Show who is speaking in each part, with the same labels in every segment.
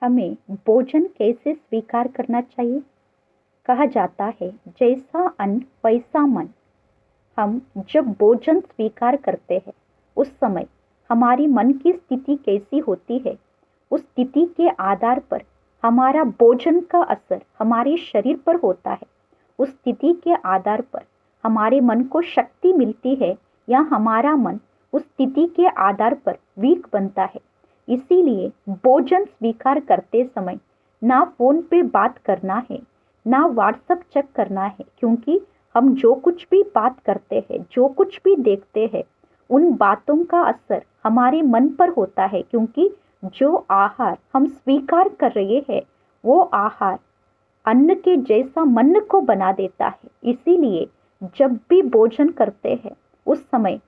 Speaker 1: हमें भोजन कैसे स्वीकार करना चाहिए? कहा जाता है जैसा अन्न वैसा मन। हम जब भोजन स्वीकार करते हैं उस समय हमारी मन की स्थिति कैसी होती है, उस स्थिति के आधार पर हमारा भोजन का असर हमारे शरीर पर होता है। उस स्थिति के आधार पर हमारे मन को शक्ति मिलती है या हमारा मन उस स्थिति के आधार पर वीक बनता है। इसीलिए भोजन स्वीकार करते समय ना फोन पे बात करना है, ना व्हाट्सएप चेक करना है, क्योंकि हम जो कुछ भी बात करते हैं, जो कुछ भी देखते हैं, उन बातों का असर हमारे मन पर होता है। क्योंकि जो आहार हम स्वीकार कर रहे हैं वो आहार अन्न के जैसा मन को बना देता है। इसीलिए जब भी भोजन करते हैं उस समय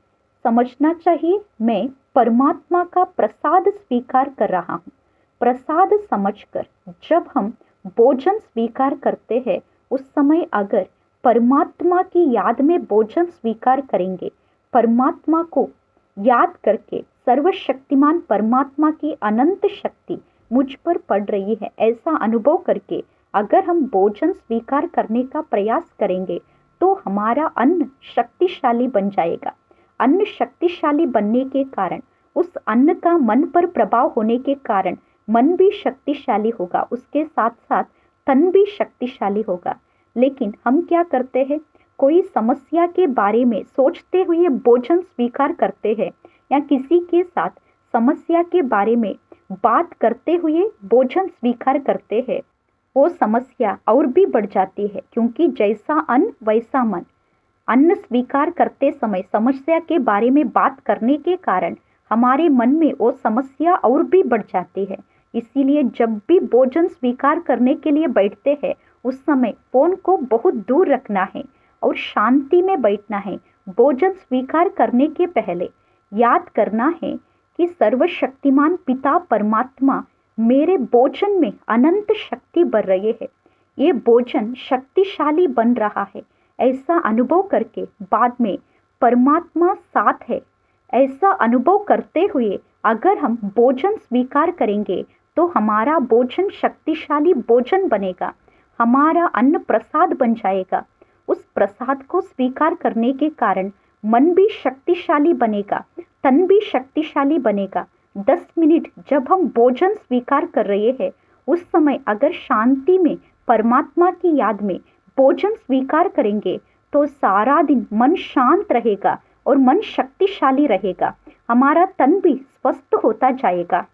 Speaker 1: समझना चाहिए मैं परमात्मा का प्रसाद स्वीकार कर रहा हूँ। प्रसाद समझकर जब हम भोजन स्वीकार करते हैं उस समय अगर परमात्मा की याद में भोजन स्वीकार करेंगे, परमात्मा को याद करके सर्वशक्तिमान परमात्मा की अनंत शक्ति मुझ पर पड़ रही है ऐसा अनुभव करके अगर हम भोजन स्वीकार करने का प्रयास करेंगे तो हमारा अन्न शक्तिशाली बन जाएगा। अन्न शक्तिशाली बनने के कारण उस अन्न का मन पर प्रभाव होने के कारण मन भी शक्तिशाली होगा, उसके साथ साथ तन भी शक्तिशाली होगा। लेकिन हम क्या करते हैं, कोई समस्या के बारे में सोचते हुए भोजन स्वीकार करते हैं या किसी के साथ समस्या के बारे में बात करते हुए भोजन स्वीकार करते हैं, वो समस्या और भी बढ़ जाती है। क्योंकि जैसा अन्न वैसा मन। अन्न स्वीकार करते समय समस्या के बारे में बात करने के कारण हमारे मन में वो समस्या और भी बढ़ जाती है। इसीलिए जब भी भोजन स्वीकार करने के लिए बैठते हैं उस समय फोन को बहुत दूर रखना है और शांति में बैठना है। भोजन स्वीकार करने के पहले याद करना है कि सर्वशक्तिमान पिता परमात्मा मेरे भोजन में अनंत शक्ति भर रहे हैं, ये भोजन शक्तिशाली बन रहा है, ऐसा अनुभव करके बाद में परमात्मा साथ है ऐसा अनुभव करते हुए अगर हम भोजन स्वीकार करेंगे तो हमारा भोजन शक्तिशाली भोजन बनेगा, हमारा अन्न प्रसाद बन जाएगा। उस प्रसाद को स्वीकार करने के कारण मन भी शक्तिशाली बनेगा, तन भी शक्तिशाली बनेगा। 10 मिनट जब हम भोजन स्वीकार कर रहे हैं उस समय अगर शांति में परमात्मा की याद में भोजन स्वीकार करेंगे तो सारा दिन मन शांत रहेगा और मन शक्तिशाली रहेगा, हमारा तन भी स्वस्थ होता जाएगा।